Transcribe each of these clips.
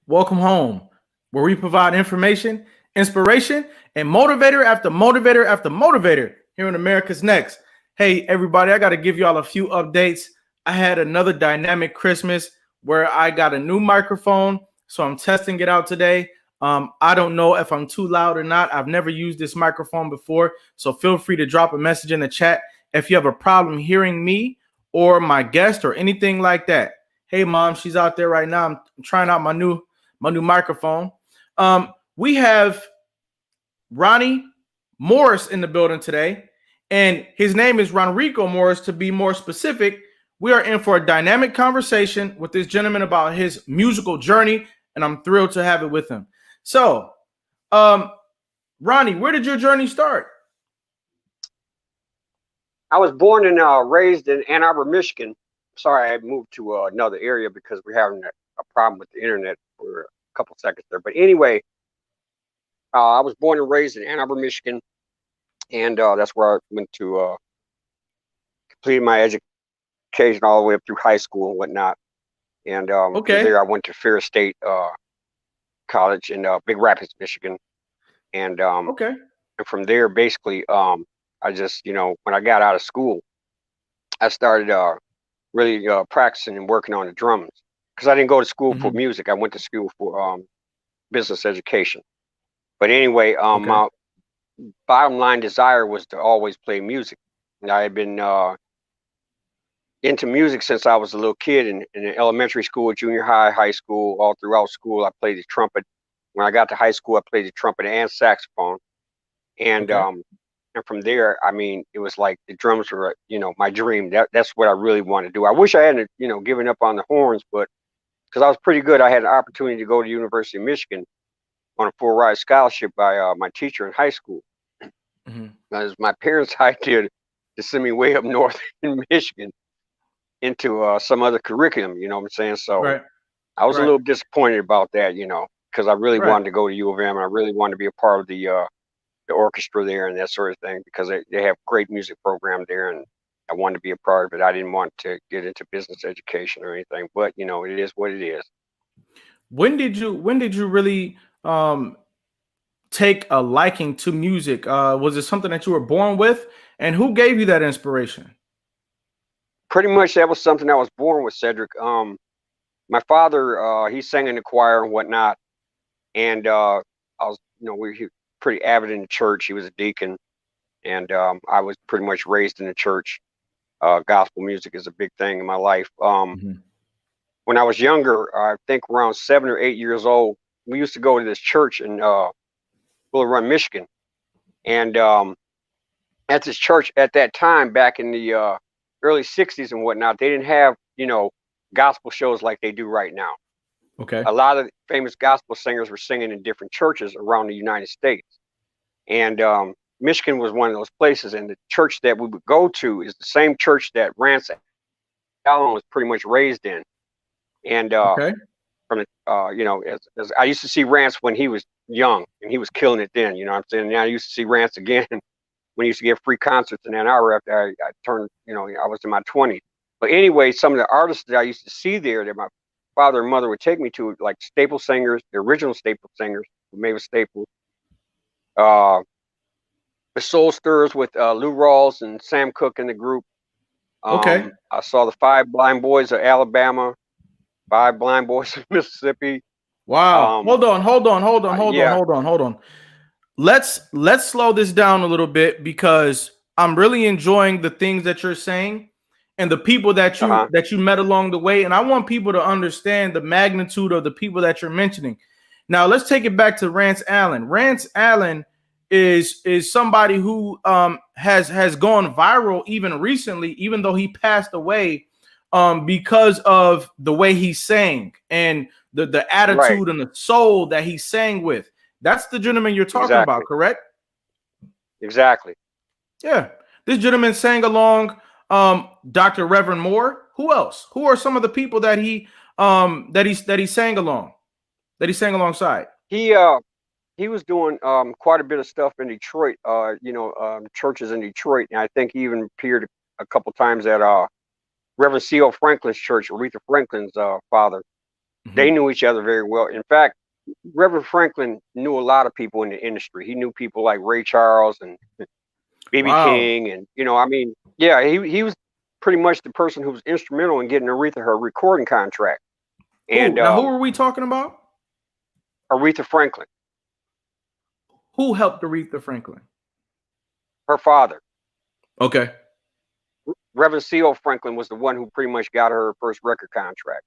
Welcome home, where we provide information, inspiration, and motivator after motivator after motivator here in America's Next. Hey, everybody, I got to give y'all a few updates. I had another dynamic Christmas where I got a new microphone, so I'm testing it out today. I don't know if I'm too loud or not. I've never used this microphone before, so feel free to drop a message in the chat if you have a problem hearing me or my guest or anything like that. Hey, Mom, she's out there right now. I'm trying out my new microphone. We have Ronnie Morris in the building today, and his name is Ronrico Morris. To be more specific, we are in for a dynamic conversation with this gentleman about his musical journey, and I'm thrilled to have it with him. So, Ronnie, where did your journey start? I was born and raised in Ann Arbor, Michigan. Sorry, I moved to another area because we're having a problem with the internet for a couple seconds there. But anyway, I was born and raised in Ann Arbor, Michigan, and that's where I went to complete my education all the way up through high school and whatnot. And from there I went to Fair State College in Big Rapids, Michigan. And and from there, basically, I just, when I got out of school, I started really practicing and working on the drums. Because I didn't go to school for music. I went to school for business education. But anyway, my bottom line desire was to always play music. And I had been into music since I was a little kid in elementary school, junior high, high school, all throughout school. I played the trumpet. When I got to high school, I played the trumpet and saxophone. And from there, I mean, it was like the drums were, my dream. That's what I really wanted to do. I wish I hadn't, given up on the horns, but because I was pretty good, I had an opportunity to go to University of Michigan on a full ride scholarship by my teacher in high school. That was my parents' idea to send me way up north in Michigan into some other curriculum, you know what I'm saying? So I was a little disappointed about that, because I really wanted to go to U of M, and I really wanted to be a part of the orchestra there and that sort of thing, because they have great music program there, and I wanted to be a part of it. I didn't want to get into business education or anything, but it is what it is. When did you really take a liking to music? Was it something that you were born with, and who gave you that inspiration? Pretty much that was something I was born with, Cedric. My father, he sang in the choir and whatnot, and I was, we were pretty avid in the church. He was a deacon, and I was pretty much raised in the church. Gospel music is a big thing in my life. When I was younger, I think around 7 or 8 years old, we used to go to this church in Bull Run, Michigan. And at this church at that time, back in the early 60s and whatnot, they didn't have, gospel shows like they do right now. A lot of famous gospel singers were singing in different churches around the United States. And Michigan was one of those places, and the church that we would go to is the same church that RANCE Allen was pretty much raised in. And from the, as I used to see RANCE when he was young, and he was killing it then, what I'm saying? Now I used to see RANCE again when he used to give free concerts in Ann Arbor after I turned, I was in my 20s. But anyway, some of the artists that I used to see there that my father and mother would take me to, like staple singers, the original staple singers, Mavis Staples, the Soul Stirrers with Lou Rawls and Sam Cooke in the group. I saw the Five Blind Boys of Alabama, Five Blind Boys of Mississippi. Wow. Hold on. Let's slow this down a little bit, because I'm really enjoying the things that you're saying and the people that you met along the way. And I want people to understand the magnitude of the people that you're mentioning. Now let's take it back to Rance Allen. Rance Allen is somebody who has gone viral even recently, even though he passed away, because of the way he sang and the attitude and the soul that he sang with. That's the gentleman you're talking about, correct? Exactly. Yeah. This gentleman sang along Dr. Reverend Moore. Who else? Who are some of the people that he sang along? That he sang alongside? He was doing quite a bit of stuff in Detroit, churches in Detroit. And I think he even appeared a couple times at Reverend C.O. Franklin's church, Aretha Franklin's father. Mm-hmm. They knew each other very well. In fact, Reverend Franklin knew a lot of people in the industry. He knew people like Ray Charles and B.B. King. And, he was pretty much the person who was instrumental in getting Aretha her recording contract. And now, who are we talking about? Aretha Franklin. Who helped Aretha Franklin? Her father. Okay. Reverend C.O. Franklin was the one who pretty much got her first record contract.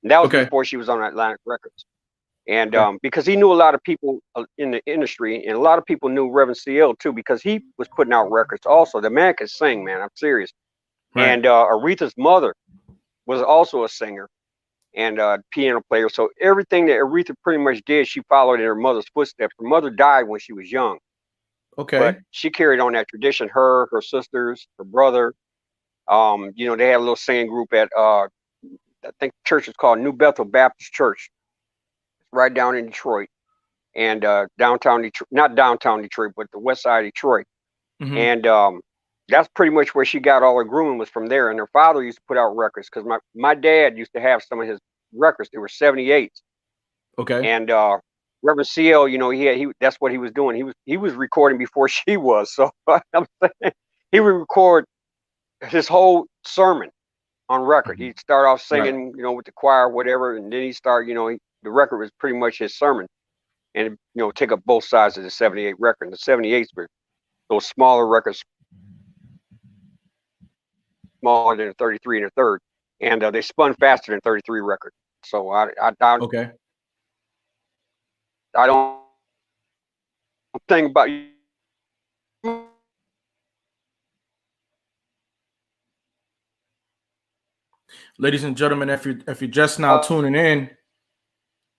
And that was before she was on Atlantic Records. And because he knew a lot of people in the industry, and a lot of people knew Reverend C.L. too, because he was putting out records also. The man could sing, man. I'm serious. Right. And Aretha's mother was also a singer and piano player. So everything that Aretha pretty much did, she followed in her mother's footsteps. Her mother died when she was young. Okay. But she carried on that tradition. Her sisters, her brother. They had a little singing group at I think the church is called New Bethel Baptist Church. It's right down in Detroit. And downtown Detroit, not downtown Detroit, but the west side of Detroit. Mm-hmm. And that's pretty much where she got all her grooming, was from there. And her father used to put out records, because my dad used to have some of his records. They were 78s. Okay. And Reverend CL, he that's what he was doing. He was recording before she was. So I'm saying, he would record his whole sermon on record. He'd start off singing, with the choir, whatever, and then he'd start, the record was pretty much his sermon. And take up both sides of the 78 record. The 78s were those smaller records, smaller than a 33 and a third, and they spun faster than 33 record. So I don't think about you. Ladies and gentlemen, if you're just now tuning in,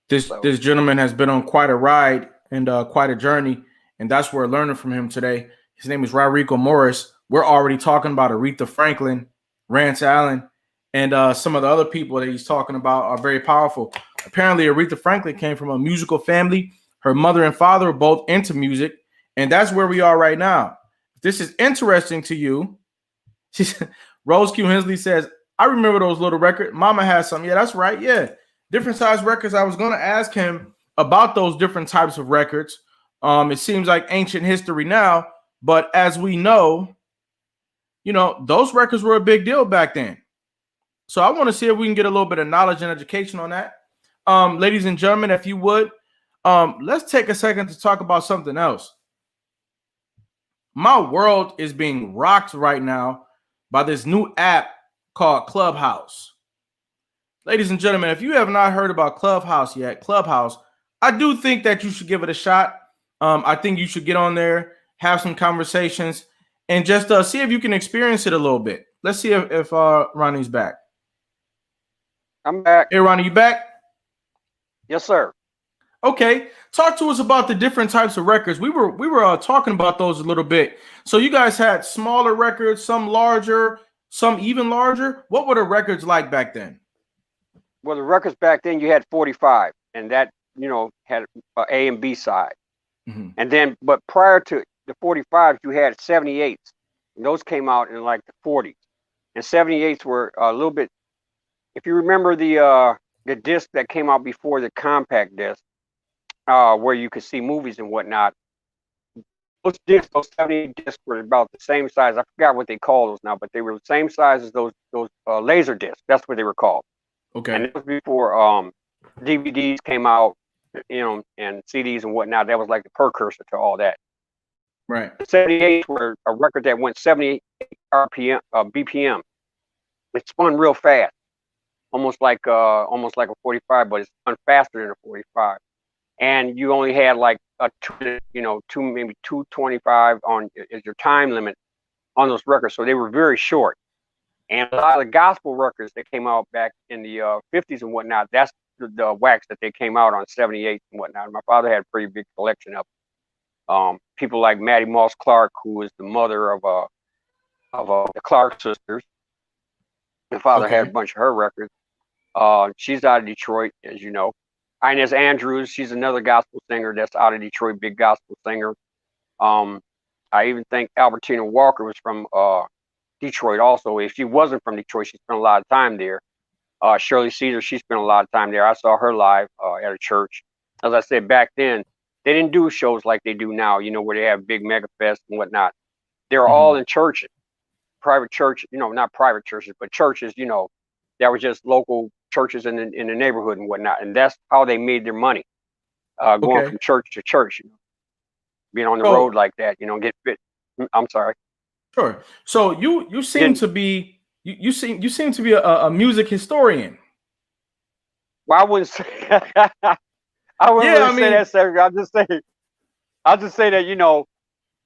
this gentleman has been on quite a ride and quite a journey, and that's where we're learning from him today. His name is Ronrico Morris. We're already talking about Aretha Franklin, Rance Allen, and some of the other people that he's talking about are very powerful. Apparently, Aretha Franklin came from a musical family. Her mother and father were both into music, and that's where we are right now. If this is interesting to you, Rose Q. Hensley says, I remember those little records. Mama has some. Yeah, that's right. Yeah. Different size records. I was going to ask him about those different types of records. It seems like ancient history now, but as we know, those records were a big deal back then. So I want to see if we can get a little bit of knowledge and education on that. Ladies and gentlemen, if you would, let's take a second to talk about something else. My world is being rocked right now by this new app called Clubhouse. Ladies and gentlemen, if you have not heard about Clubhouse yet, I do think that you should give it a shot. I think you should get on there, have some conversations, and just see if you can experience it a little bit. Let's see if Ronnie's back. I'm back. Hey, Ronnie, you back? Yes, sir. Okay, talk to us about the different types of records. We were talking about those a little bit. So you guys had smaller records, some larger, some even larger. What were the records like back then? Well, the records back then, you had 45, and that had A and B side. Mm-hmm. And then, but prior to the 45s, you had 78s, and those came out in like the 40s. And 78s were a little bit. If you remember the disc that came out before the compact disc, where you could see movies and whatnot, those 78 discs were about the same size. I forgot what they call those now, but they were the same size as those laser discs. That's what they were called. Okay. And it was before DVDs came out, and CDs and whatnot. That was like the precursor to all that. Right. The 78s were a record that went 78 BPM. It spun real fast, almost like a 45, but it spun faster than a 45. And you only had like a maybe 225 on is your time limit on those records. So they were very short. And a lot of the gospel records that came out back in the 50s and whatnot, that's the wax that they came out on 78 and whatnot. My father had a pretty big collection of people like Maddie Moss Clark, who was the mother of the Clark sisters. My father had a bunch of her records. She's out of Detroit, as you know. Inez Andrews, she's another gospel singer that's out of Detroit, big gospel singer. I even think Albertina Walker was from Detroit also. If she wasn't from Detroit, she spent a lot of time there. Shirley Caesar, she spent a lot of time there. I saw her live at a church. As I said, back then, they didn't do shows like they do now, you know, where they have big mega fest and whatnot. They were all in churches, private church, you know, not private churches, but churches, you know, that were just local churches in the neighborhood and whatnot. And that's how they made their money, going from church to church, you know, being on the road like that, you know, get fit. I'm sorry. Sure. So you seem to be you seem to be a music historian. Well, I wouldn't say I wouldn't really say that, sir. I'll just say that, you know,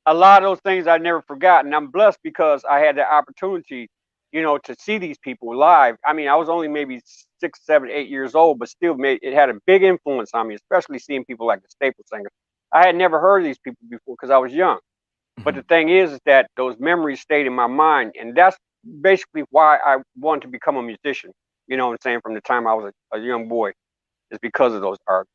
a lot of those things I never forgotten. I'm blessed because I had the opportunity, you know, to see these people live. I mean, I was only maybe 6, 7, 8 years old, but still it had a big influence on me, especially seeing people like the Staple Singers. I had never heard of these people before because I was young. But the thing is that those memories stayed in my mind, and that's basically why I wanted to become a musician. You know what I'm saying? From the time I was a young boy, is because of those artists.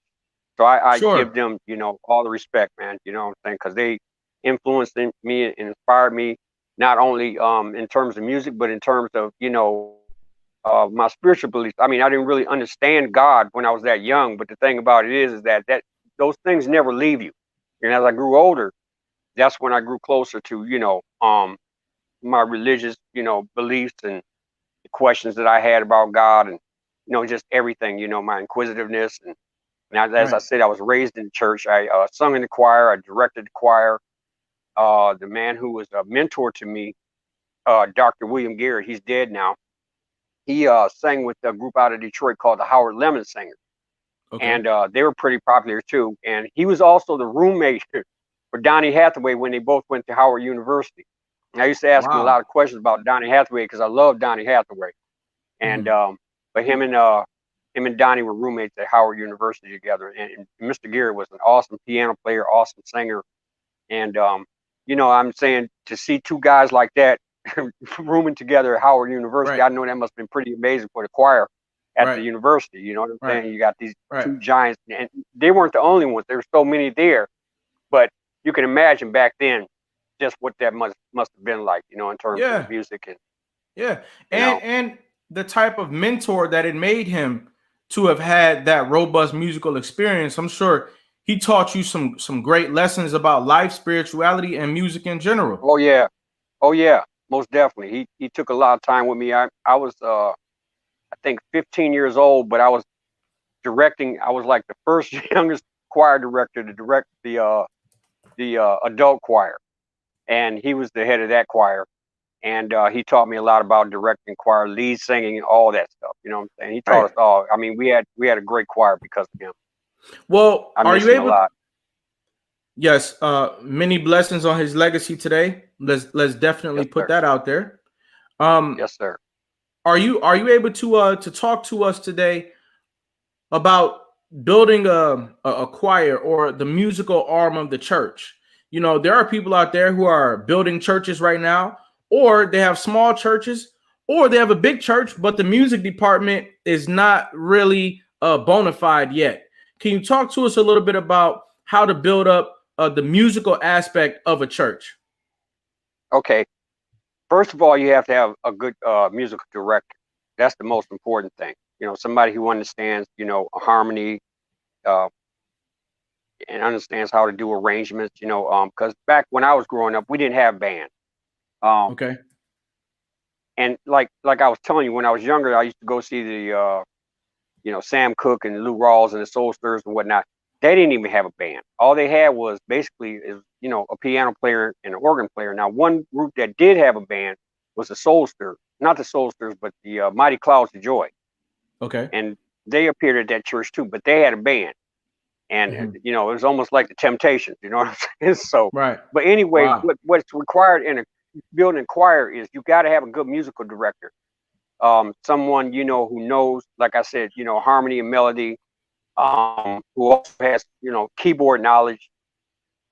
So I give them, you know, all the respect, man. You know what I'm saying? Because they influenced me and inspired me, not only in terms of music, but in terms of, you know, my spiritual beliefs. I mean, I didn't really understand God when I was that young, but the thing about it is that those things never leave you. And as I grew older, that's when I grew closer to, you know, my religious, you know, beliefs and the questions that I had about God, and, you know, just everything, you know, my inquisitiveness. And as I said, I was raised in church. I sung in the choir. I directed the choir. The man who was a mentor to me, Dr. William Garrett, he's dead now. He sang with a group out of Detroit called the Howard Lemon Singers. And they were pretty popular too. And he was also the roommate for Donny Hathaway when they both went to Howard University. And I used to ask him a lot of questions about Donny Hathaway because I love Donny Hathaway. And but him and Donny were roommates at Howard University together. And Mr. Garrett was an awesome piano player, awesome singer. And you know, I'm saying, to see two guys like that rooming together at Howard University, I know that must have been pretty amazing for the choir at the university. You know what I'm saying? You got these two giants, and they weren't the only ones. There were so many there, but you can imagine back then just what that must have been like, you know, in terms of music and and the type of mentor that it made him to have had that robust musical experience. I'm sure he taught you some great lessons about life, spirituality, and music in general. Oh yeah, most definitely. He took a lot of time with me. I was I think 15 years old, but I was directing. I was like the first youngest choir director to direct the adult choir, and he was the head of that choir. And he taught me a lot about directing choir, lead singing, and all that stuff. You know what I'm saying? He taught us all. I mean, we had a great choir because of him. Well, are you able? Yes, many blessings on his legacy today. Let's definitely put that out there. Yes, sir. Are you able to talk to us today about building a choir or the musical arm of the church? You know, there are people out there who are building churches right now, or they have small churches, or they have a big church, but the music department is not really bona fide yet. Can you talk to us a little bit about how to build up the musical aspect of a church? Okay. First of all, you have to have a good musical director. That's the most important thing. You know, somebody who understands, you know, a harmony, and understands how to do arrangements, you know, because back when I was growing up, we didn't have band. And like I was telling you, when I was younger, I used to go see the, you know, Sam Cooke and Lou Rawls and the Soul Stirrers and whatnot. They didn't even have a band. All they had was basically, you know, a piano player and an organ player. Now, one group that did have a band was the Soul Stirrers, not the Soul Stirrers, but the Mighty Clouds of Joy. And they appeared at that church too, but they had a band. And you know, it was almost like the Temptations, you know what I'm saying? So, but anyway, what's required in a building choir is you got to have a good musical director. someone, you know, who knows, like I said, you know, harmony and melody, who also has, you know, keyboard knowledge,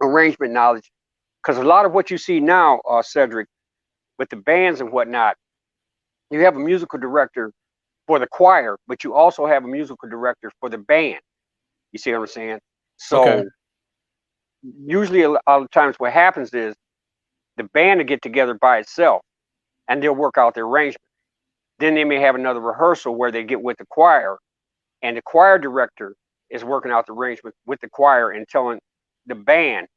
arrangement knowledge. Because a lot of what you see now, Cedric, with the bands and whatnot, you have a musical director for the choir, but you also have a musical director for the band. You see what I'm saying? So Okay. usually a lot of times what happens is the band will get together by itself and they'll work out the arrangement. Then they may have another rehearsal where they get with the choir, and the choir director is working out the arrangement with the choir and telling the band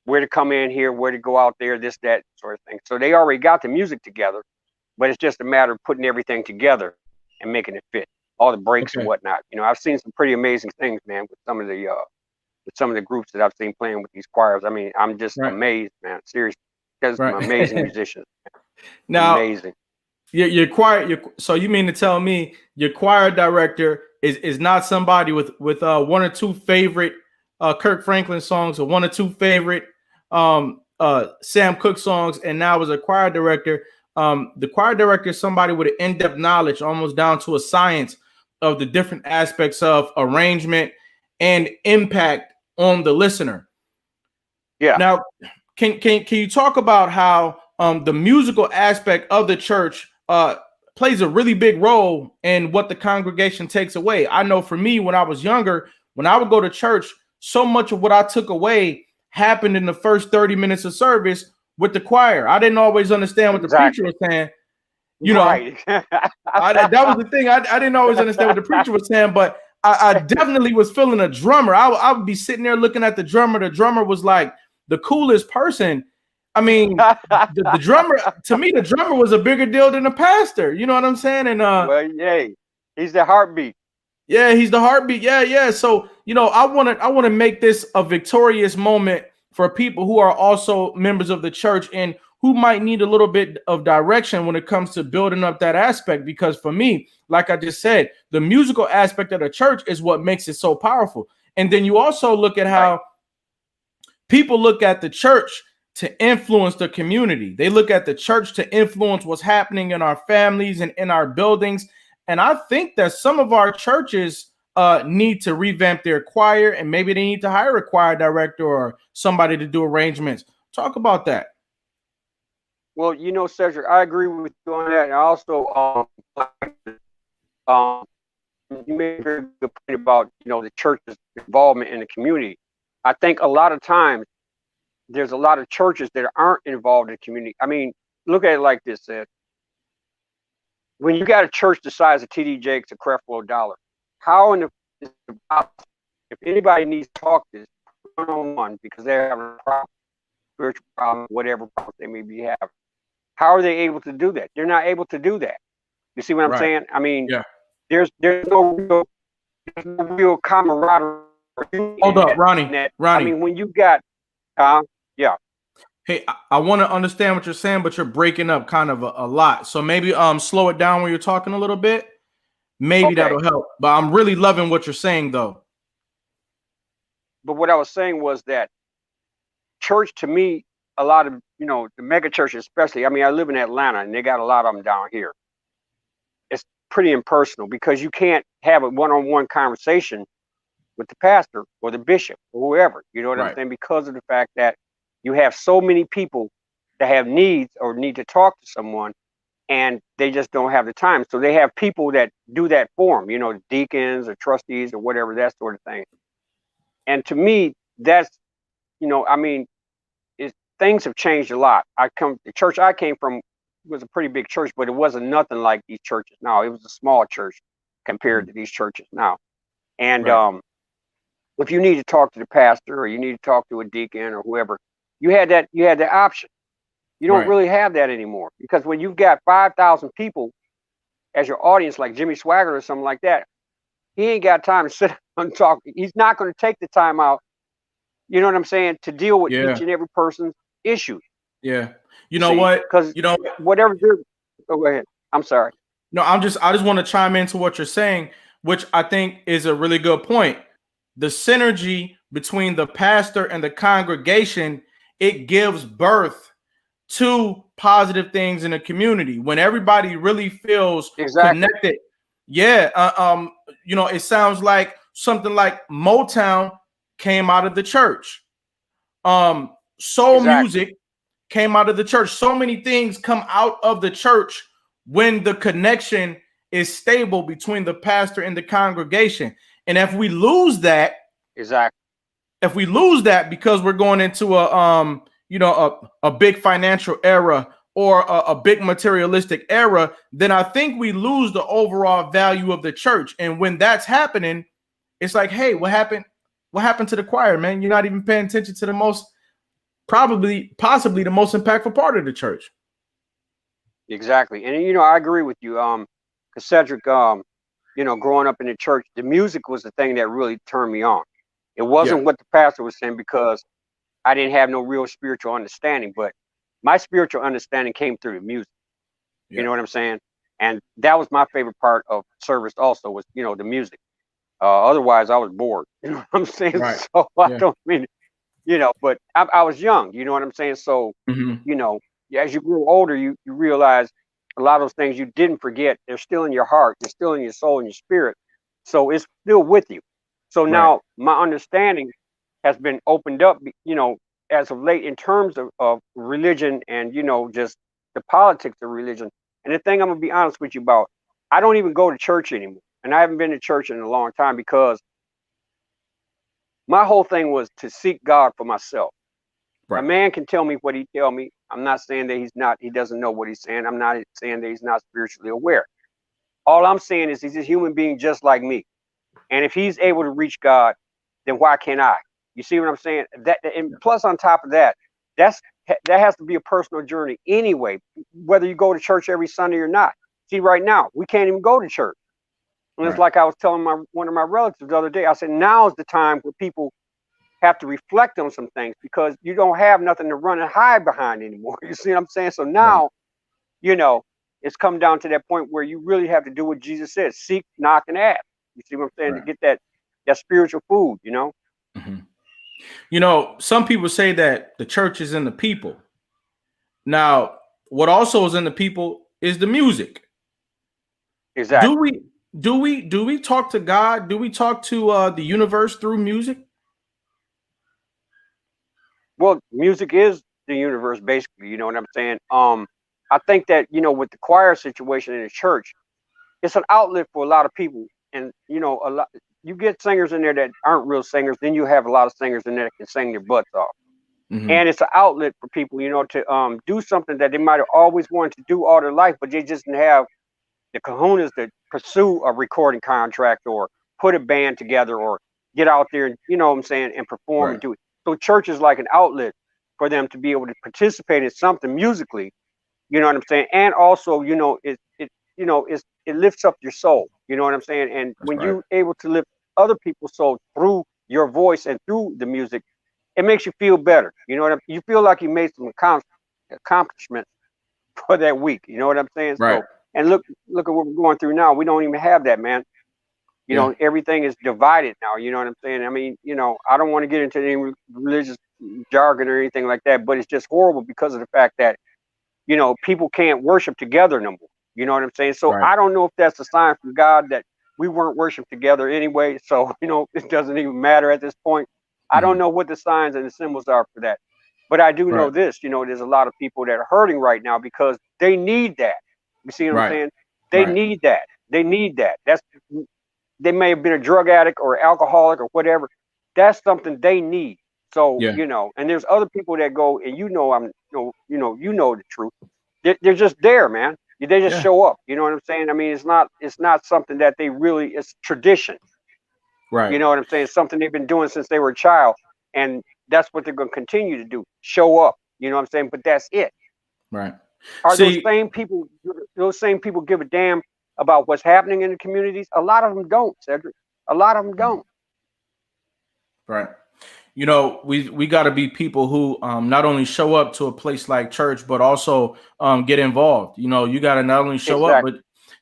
where to come in here, where to go out there, this, that sort of thing. So they already got the music together, but it's just a matter of putting everything together and making it fit, all the breaks and Okay. whatnot. You know, I've seen some pretty amazing things, man, with some of the groups that I've seen playing with these choirs. I mean, I'm just Right. amazed, man. Seriously, there's some Right. amazing musicians. Now, Amazing. your choir. So you mean to tell me your choir director is not somebody with one or two favorite Kirk Franklin songs or one or two favorite Sam Cooke songs, and now as a choir director, the choir director is somebody with an in-depth knowledge, almost down to a science of the different aspects of arrangement and impact on the listener. Yeah. Now, can you talk about how the musical aspect of the church plays a really big role in what the congregation takes away? I know for me, when I was younger, when I would go to church, so much of what I took away happened in the first 30 minutes of service with the choir. I didn't always understand what the preacher was saying. You know, Right. that was the thing. I didn't always understand what the preacher was saying, but I definitely was feeling a drummer. I would be sitting there looking at the drummer. The drummer was like the coolest person. I mean, the drummer, to me, the drummer was a bigger deal than the pastor. You know what I'm saying? And Well, yay. He's the heartbeat. yeah, he's the heartbeat. Yeah. So, you know, I want to make this a victorious moment for people who are also members of the church and who might need a little bit of direction when it comes to building up that aspect. Because for me, like I just said, the musical aspect of the church is what makes it so powerful. And then you also look at how people look at the church to influence the community. They look at the church to influence what's happening in our families and in our buildings. And I think that some of our churches need to revamp their choir, and maybe they need to hire a choir director or somebody to do arrangements. Talk about that. Well, you know, Cedric, I agree with you on that. And also, you made a very good point about, you know, the church's involvement in the community. I think a lot of times there's a lot of churches that aren't involved in the community. I mean, look at it like this, Ed. When you got a church the size of TD Jakes or Creflo Dollar, how in the if anybody needs to talk this one-on-one because they're having a problem, spiritual problem, whatever problem they may be having, how are they able to do that? They're not able to do that. You see what I'm saying? I mean, there's no real camaraderie. Hold up, Ronnie. I mean, when you got, yeah. Hey, I want to understand what you're saying, but you're breaking up kind of a lot. So maybe slow it down when you're talking a little bit. Maybe that'll help. But I'm really loving what you're saying, though. But what I was saying was that church, to me, a lot of, you know, the mega churches especially, I mean, I live in Atlanta and they got a lot of them down here. It's pretty impersonal because you can't have a one-on-one conversation with the pastor or the bishop or whoever, you know what I'm saying? Because of the fact that you have so many people that have needs or need to talk to someone and they just don't have the time. So they have people that do that for them, you know, deacons or trustees or whatever, that sort of thing. And to me, that's, you know, I mean, things have changed a lot. The church I came from was a pretty big church, but it wasn't nothing like these churches now. It was a small church compared to these churches now. And if you need to talk to the pastor or you need to talk to a deacon or whoever, you had that option. You don't really have that anymore, because when you've got 5,000 people as your audience, like Jimmy Swaggart or something like that, he ain't got time to sit and talk. He's not going to take the time out, you know what I'm saying, to deal with each and every person's issues. Yeah. You know what? Because, you know, whatever you're, go ahead. I'm sorry. No, I just want to chime into what you're saying, which I think is a really good point. The synergy between the pastor and the congregation, it gives birth to positive things in the community when everybody really feels connected. Yeah. You know, it sounds like something like Motown came out of the church. Soul music came out of the church. So many things come out of the church when the connection is stable between the pastor and the congregation. And if we lose that, if we lose that because we're going into a you know, a big financial era or a big materialistic era, then I think we lose the overall value of the church. And when that's happening, it's like, hey, what happened? What happened to the choir, man? You're not even paying attention to the most, possibly the most impactful part of the church. Exactly. And, you know, I agree with you. Because Cedric, you know, growing up in the church, the music was the thing that really turned me on. It wasn't what the pastor was saying, because I didn't have no real spiritual understanding, but my spiritual understanding came through the music. You know what I'm saying? And that was my favorite part of service also, was, you know, the music. Otherwise I was bored. You know what I'm saying? So I don't mean, you know, but I was young, you know what I'm saying? So, you know, as you grew older, you realize a lot of those things you didn't forget. They're still in your heart. They're still in your soul and your spirit. So it's still with you. So now my understanding has been opened up, you know, as of late, in terms of religion and, you know, just the politics of religion. And the thing I'm going to be honest with you about, I don't even go to church anymore. And I haven't been to church in a long time, because my whole thing was to seek God for myself. A man can tell me what he tell me. I'm not saying that he doesn't know what he's saying. I'm not saying that he's not spiritually aware. All I'm saying is he's a human being just like me. And if he's able to reach God, then why can't I? You see what I'm saying? And plus, on top of that, that has to be a personal journey anyway, whether you go to church every Sunday or not. See, right now, we can't even go to church. And it's like I was telling one of my relatives the other day, I said, now is the time where people have to reflect on some things, because you don't have nothing to run and hide behind anymore. You see what I'm saying? So now, you know, it's come down to that point where you really have to do what Jesus said: seek, knock, and ask. You see what I'm saying? To get that spiritual food, you know? You know, some people say that the church is in the people. Now, what also is in the people is the music. Exactly. Do we talk to God? Do we talk to the universe through music? Well, music is the universe, basically. You know what I'm saying? I think that, you know, with the choir situation in the church, it's an outlet for a lot of people. And, you know, you get singers in there that aren't real singers. Then you have a lot of singers in there that can sing their butts off. And it's an outlet for people, you know, to do something that they might have always wanted to do all their life, but they just didn't have the kahunas to pursue a recording contract or put a band together or get out there and, you know what I'm saying, and perform and do it. So church is like an outlet for them to be able to participate in something musically, you know what I'm saying? And also, you know, it lifts up your soul, you know what I'm saying? And when you're able to lift other people's soul through your voice and through the music, it makes you feel better. You know what you feel like you made some accomplishments for that week. You know what I'm saying? So, and look at what we're going through now. We don't even have that, man. You know, everything is divided now. You know what I'm saying? I mean, you know, I don't want to get into any religious jargon or anything like that, but it's just horrible because of the fact that, you know, people can't worship together no more. You know what I'm saying? So I don't know if that's a sign from God that we weren't worshiping together anyway. So, you know, it doesn't even matter at this point. I don't know what the signs and the symbols are for that. But I do know this, you know, there's a lot of people that are hurting right now because they need that. You see what I'm saying? They need that. They need that. They may have been a drug addict or alcoholic or whatever. That's something they need. So, you know, and there's other people that go, and you know the truth. They're just there, man. They just show up. You know what I'm saying? I mean, it's not something that they really, it's tradition. You know what I'm saying? It's something they've been doing since they were a child. And that's what they're going to continue to do. Show up. You know what I'm saying? But that's it. Are those same people give a damn about what's happening in the communities? A lot of them don't, Cedric. A lot of them don't. You know, we got to be people who not only show up to a place like church, but also get involved. You know, you got to not only show up, but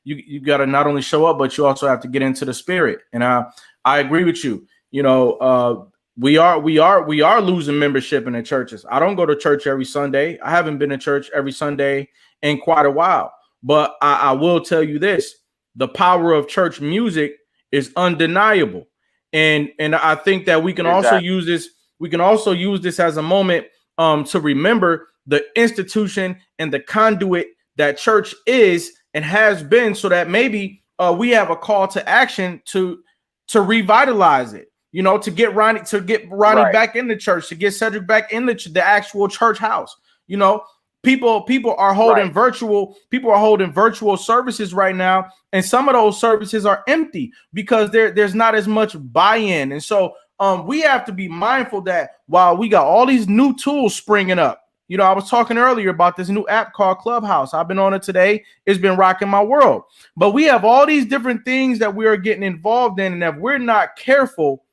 you got to not only show up, but you also have to get into the spirit. And I agree with you. You know, we are losing membership in the churches. I don't go to church every Sunday. I haven't been to church every Sunday in quite a while. But I will tell you this: the power of church music is undeniable. And I think that we can also Exactly. use this. We can also use this as a moment to remember the institution and the conduit that church is and has been, so that maybe we have a call to action to revitalize it. You know, to get Ronnie Right. back in the church, to get Cedric back in the actual church house. You know, people are Right. holding virtual services right now, and some of those services are empty because there's not as much buy-in. And so we have to be mindful that while we got all these new tools springing up, you know, I was talking earlier about this new app called Clubhouse. I've been on it today. It's been rocking my world. But we have all these different things that we are getting involved in, and if we're not careful,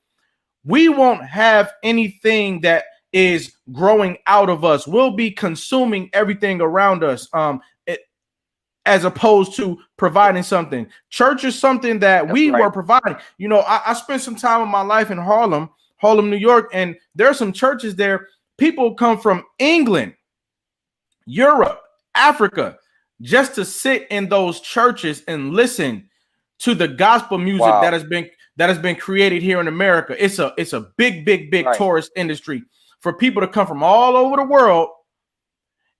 we won't have anything that is growing out of us. We'll be consuming everything around us, as opposed to providing something. Church is something that That's we right. were providing. You know, I spent some time of my life in Harlem, New York, and there are some churches there. People come from England, Europe, Africa, just to sit in those churches and listen to the gospel music Wow. that has been created here in America. It's a big Right. tourist industry for people to come from all over the world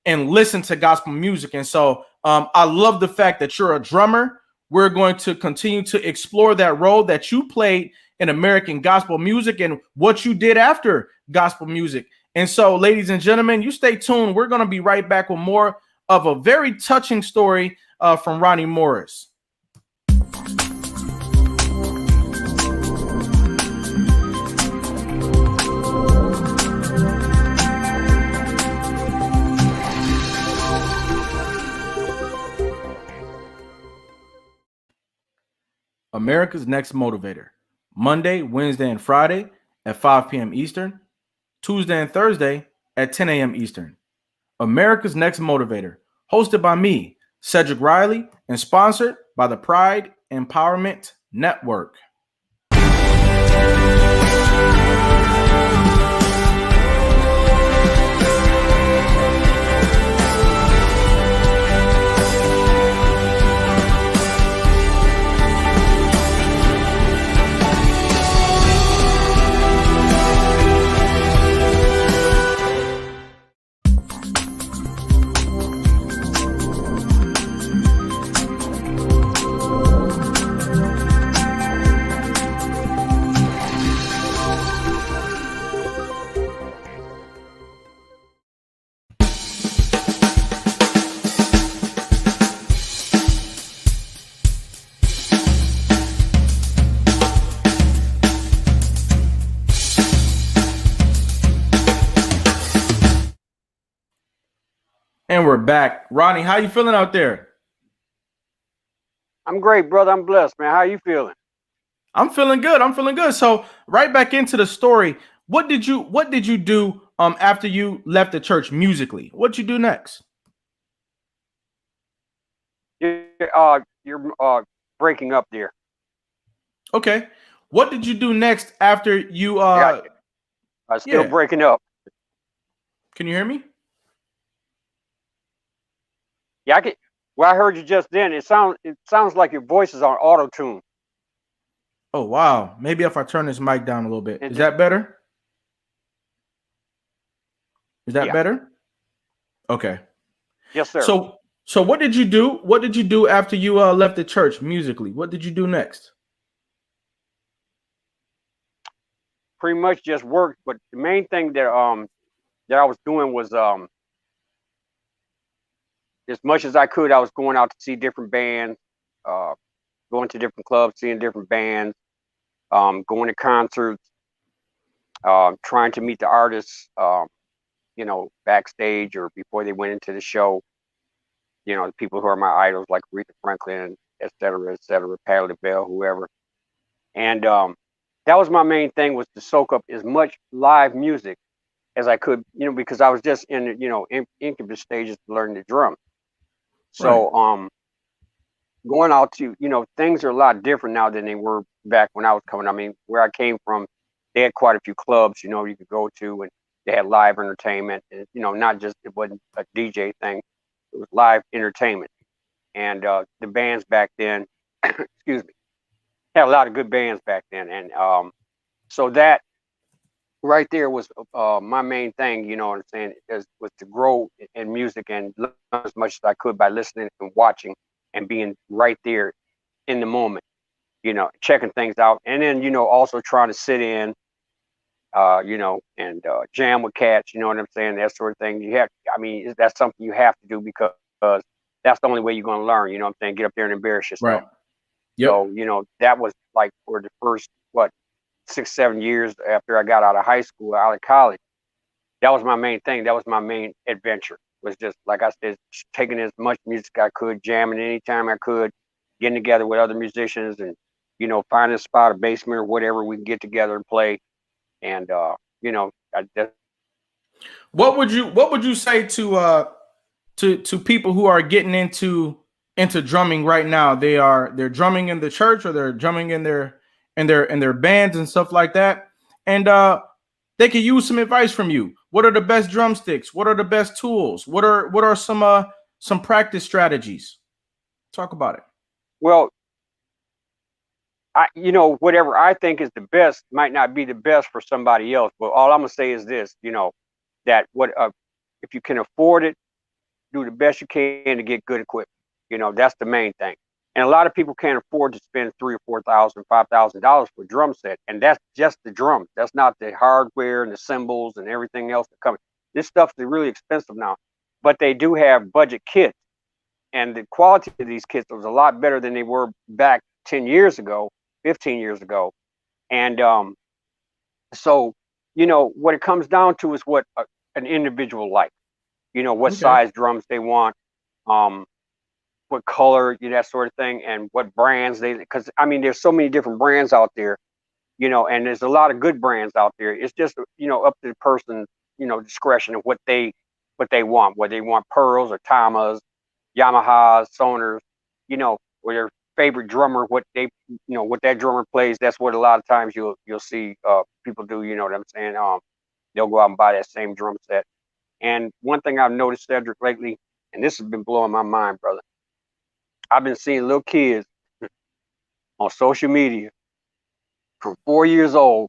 and listen to gospel music. And so I love the fact that you're a drummer. We're going to continue to explore that role that you played in American gospel music and what you did after gospel music. And so, ladies and gentlemen, you stay tuned. We're going to be right back with more of a very touching story from Ronnie Morris. America's Next Motivator, Monday, Wednesday, and Friday at 5 p.m. Eastern, Tuesday and Thursday at 10 a.m. Eastern. America's Next Motivator, hosted by me, Cedric Riley, and sponsored by the Pride Empowerment Network. And we're back. Ronnie, how you feeling out there? I'm great, brother. I'm blessed, man. How you feeling? I'm feeling good. So right back into the story. What did you do after you left the church musically? What'd you do next? You're breaking up there. Okay. What did you do next after you Still breaking up. Can you hear me? Yeah, I heard you just then. It sounds like your voice is on auto tune. Oh wow. Maybe if I turn this mic down a little bit. Is that better? Is that better? Okay. Yes, sir. So what did you do? What did you do after you left the church musically? What did you do next? Pretty much just worked, but the main thing that I was doing was as much as I could, I was going out to see different bands, going to different clubs, seeing different bands, going to concerts, trying to meet the artists, backstage or before they went into the show. You know, the people who are my idols, like Aretha Franklin, et cetera, Patti LaBelle, whoever. And that was my main thing, was to soak up as much live music as I could, because I was just in, incubus stages to learn the drum. So, going out to, things are a lot different now than they were back when I was coming. I mean, where I came from, they had quite a few clubs, you know, you could go to, and they had live entertainment, and you know, not just, it wasn't a DJ thing, it was live entertainment. And the bands back then, excuse me, had a lot of good bands back then, and so that right there was my main thing, you know what I'm saying, was to grow in music and learn as much as I could by listening and watching and being right there in the moment, you know, checking things out, and then, you know, also trying to sit in, you know, and jam with cats, you know what I'm saying, that sort of thing. You have, I mean, that's something you have to do because that's the only way you're going to learn, you know what I'm saying, get up there and embarrass yourself. Right. Yep. So, you know, that was like for the first, what, 6, 7 years after I got out of high school, out of college. That was my main thing. That was my main adventure. Was just, like I said, taking as much music I could, jamming anytime I could, getting together with other musicians, and you know, finding a spot, a basement or whatever, we can get together and play. And you know, What would you say to people who are getting into drumming right now? They're drumming in the church, or they're drumming in their bands and stuff like that. And they could use some advice from you. What are the best drumsticks? What are the best tools? What are some practice strategies? Talk about it. well, you know, whatever I think is the best might not be the best for somebody else. But all I'm gonna say is this, you know, that what if you can afford it, do the best you can to get good equipment. You know, that's the main thing. And a lot of people can't afford to spend $3,000 or $4,000, $5,000 for a drum set, and that's just the drums. That's not the hardware and the cymbals and everything else that comes. This stuff is really expensive now, but they do have budget kits, and the quality of these kits was a lot better than they were back 10 years ago, 15 years ago. And so, you know, what it comes down to is what an individual likes. You know, what Okay. size drums they want, um, what color, you know, that sort of thing, and what brands they, because I mean, there's so many different brands out there, you know, and there's a lot of good brands out there. It's just, you know, up to the person's, you know, discretion of what they want, whether they want pearls or Tamas, Yamahas, Sonors, you know, or their favorite drummer, what they, you know, what that drummer plays. That's what a lot of times you'll see people do. You know what I'm saying? They'll go out and buy that same drum set. And one thing I've noticed, Cedric, lately, and this has been blowing my mind, brother. I've been seeing little kids on social media from 4 years old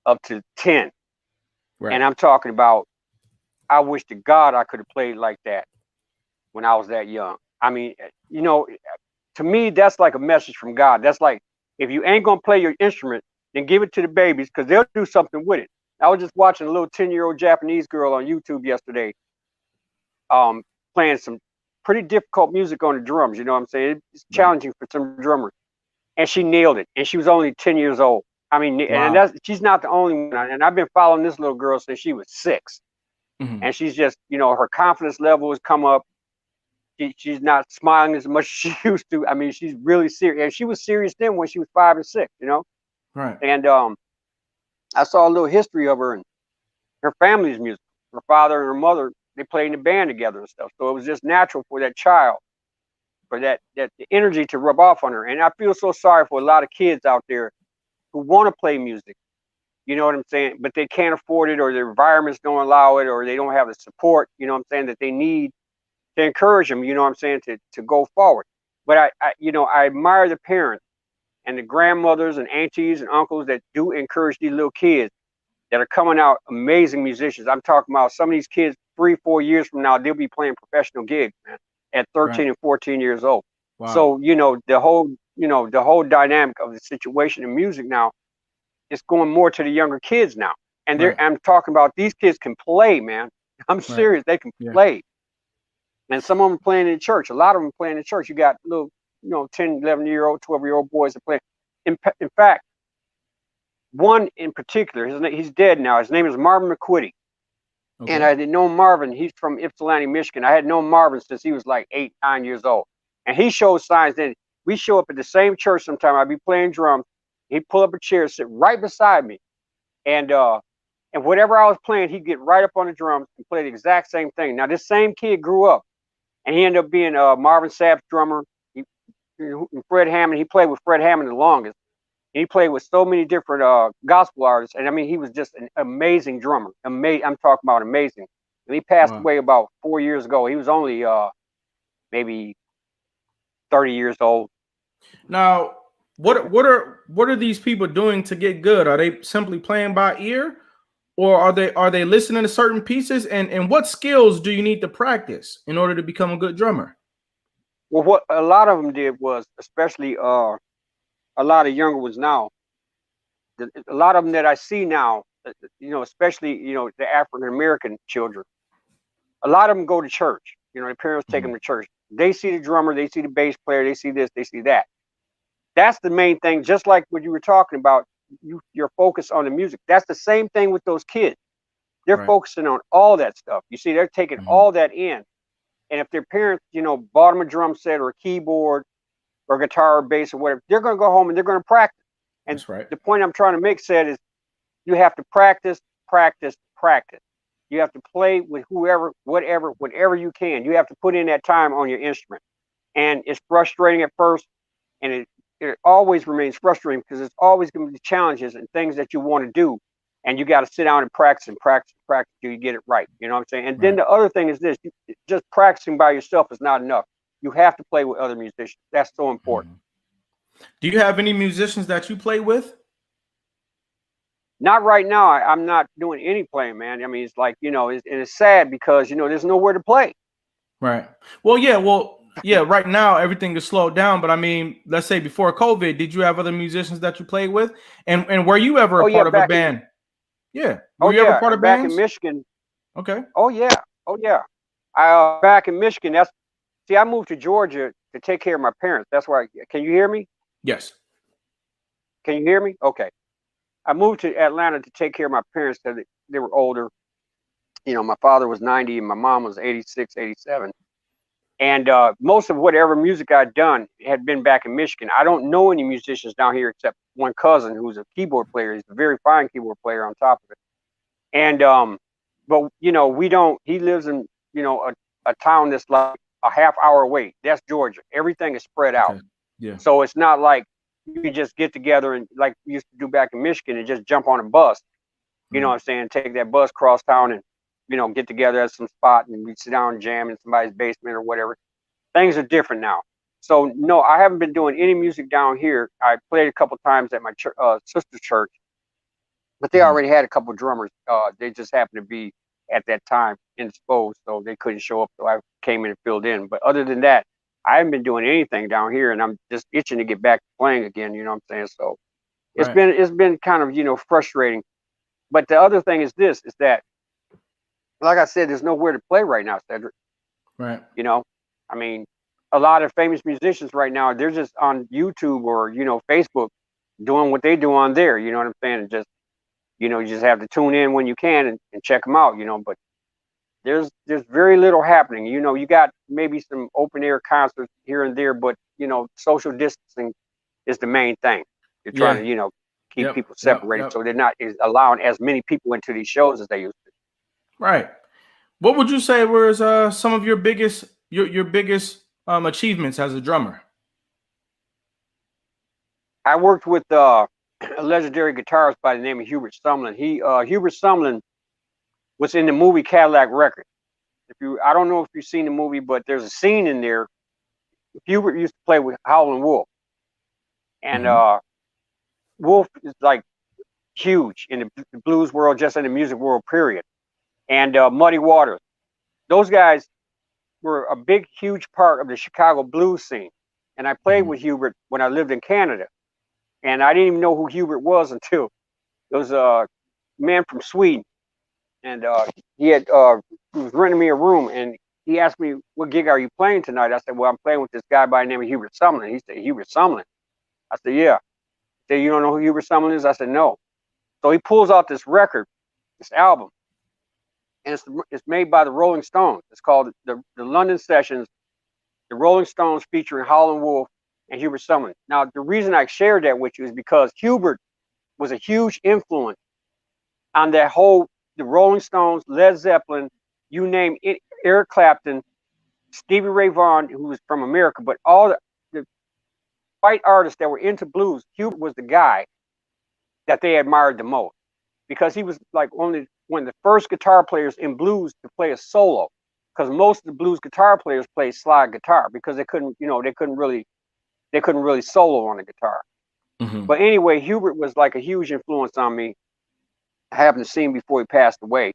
up to 10. Right. And I'm talking about, I wish to God I could have played like that when I was that young. I mean, you know, to me, that's like a message from God. That's like, if you ain't going to play your instrument, then give it to the babies, because they'll do something with it. I was just watching a little 10-year-old Japanese girl on YouTube yesterday, playing some pretty difficult music on the drums. You know what I'm saying? It's challenging for some drummers, and she nailed it. And she was only 10 years old. I mean, and Wow. she's not the only one. And I've been following this little girl since she was 6, Mhm. and she's just, you know, her confidence level has come up. She's not smiling as much as she used to. I mean, she's really serious, and she was serious then when she was 5 and 6. You know, Right. and I saw a little history of her and her family's music. Her father and her mother, they played in a band together and stuff. So it was just natural for that child, for that the energy to rub off on her. And I feel so sorry for a lot of kids out there who want to play music. You know what I'm saying? But they can't afford it, or their environments don't allow it, or they don't have the support, you know what I'm saying, that they need to encourage them, you know what I'm saying, to go forward. But you know, I admire the parents and the grandmothers and aunties and uncles that do encourage these little kids that are coming out amazing musicians. I'm talking about some of these kids 3, 4 years from now, they'll be playing professional gigs, man, at 13 Right. and 14 years old. Wow. So, you know, the whole dynamic of the situation in music now is going more to the younger kids now. And Right. I'm talking about, these kids can play, man. I'm Right. serious. They can Yeah. play. And some of them playing in church. A lot of them playing in church. You got little, you know, 10, 11-year-old, 12-year-old boys that play. In fact, one in particular, he's dead now. His name is Marvin McQuitty. And Okay. I had known Marvin. He's from Ypsilanti, Michigan. I had known Marvin since he was like 8, 9 years old. And he showed signs that we show up at the same church sometime. I'd be playing drums. He'd pull up a chair, sit right beside me. And whatever I was playing, he'd get right up on the drums and play the exact same thing. Now, this same kid grew up, and he ended up being Marvin Sapp's drummer. Fred Hammond, he played with Fred Hammond the longest. And he played with so many different gospel artists, and I mean, he was just an amazing drummer. I'm talking about amazing. And he passed Wow. away about 4 years ago. He was only maybe 30 years old. Now, what are these people doing to get good? Are they simply playing by ear, or are they listening to certain pieces? And what skills do you need to practice in order to become a good drummer? Well, what a lot of them did was, especially a lot of younger ones now, a lot of them that I see now, especially the African American children, a lot of them go to church. Their parents take them to church. They see the drummer, they see the bass player, they see this, they see that. That's the main thing. Just like what you were talking about, your focus on the music. That's the same thing with those kids. They're focusing on all that stuff. You see, they're taking all that in. And if their parents, bought them a drum set or a keyboard or guitar or bass or whatever, they're going to go home and they're going to practice. And the point I'm trying to make said is you have to practice, practice, practice. You have to play with whoever, whatever, whenever you can. You have to put in that time on your instrument. And it's frustrating at first, and it always remains frustrating because there's always going to be challenges and things that you want to do. And you got to sit down and practice and practice and practice till you get it right. You know what I'm saying? And then the other thing is this, just practicing by yourself is not enough. You have to play with other musicians. That's so important. Do you have any musicians that you play with? Not right now. I'm not doing any playing, man. I mean, it's like, it's sad because, there's nowhere to play. Right. Well, yeah. Right now, everything is slowed down. But I mean, let's say before COVID, did you have other musicians that you played with? And were you ever a part of a band? Yeah. Were you ever part of back bands? in Michigan. Okay. Oh, yeah. Back in Michigan. I moved to Georgia to take care of my parents. That's why. Can you hear me? Yes. Can you hear me? Okay. I moved to Atlanta to take care of my parents because they were older. My father was 90 and my mom was 86, 87. And most of whatever music I'd done had been back in Michigan. I don't know any musicians down here except one cousin who's a keyboard player. He's a very fine keyboard player on top of it. And but we don't. He lives in a town that's like a half hour away. That's Georgia. Everything is spread out. Okay. Yeah. So it's not like you can just get together and like we used to do back in Michigan and just jump on a bus. You know what I'm saying? Take that bus cross town and get together at some spot and we sit down and jam in somebody's basement or whatever. Things are different now. So no, I haven't been doing any music down here. I played a couple times at my sister's church, but they already had a couple drummers. They just happened to be at that time indisposed, so they couldn't show up. So I came in and filled in. But other than that, I haven't been doing anything down here, and I'm just itching to get back to playing again. You know what I'm saying? So it's been kind of frustrating. But the other thing is this: is that, like I said, there's nowhere to play right now, Cedric. Right. I mean, a lot of famous musicians right now, they're just on YouTube or Facebook, doing what they do on there. You know what I'm saying? And just you just have to tune in when you can and check them out. But there's very little happening. You got maybe some open air concerts here and there, but social distancing is the main thing. You're trying to keep people separated, so they're not allowing as many people into these shows as they used to. Right. What would you say was some of your biggest achievements as a drummer? I worked with a legendary guitarist by the name of Hubert Sumlin. Hubert Sumlin was in the movie Cadillac Records. I don't know if you've seen the movie, but there's a scene in there. Hubert used to play with Howlin' Wolf, and Wolf is like huge in the blues world, just in the music world, period. And Muddy Waters, those guys were a big, huge part of the Chicago blues scene. And I played with Hubert when I lived in Canada. And I didn't even know who Hubert was until there was a man from Sweden. And he was renting me a room. And he asked me, what gig are you playing tonight? I said, well, I'm playing with this guy by the name of Hubert Sumlin. He said, Hubert Sumlin? I said, yeah. He said, you don't know who Hubert Sumlin is? I said, no. So he pulls out this record, this album. And it's made by the Rolling Stones. It's called the London Sessions, the Rolling Stones featuring Howlin' Wolf and Hubert Sumlin. Now, the reason I shared that with you is because Hubert was a huge influence on that whole, the Rolling Stones, Led Zeppelin, you name it, Eric Clapton, Stevie Ray Vaughan, who was from America, but all the white artists that were into blues, Hubert was the guy that they admired the most, because he was like one of the first guitar players in blues to play a solo. Because most of the blues guitar players play slide guitar because they couldn't really solo on the guitar. But anyway, Hubert was like a huge influence on me. I happened to see him before he passed away,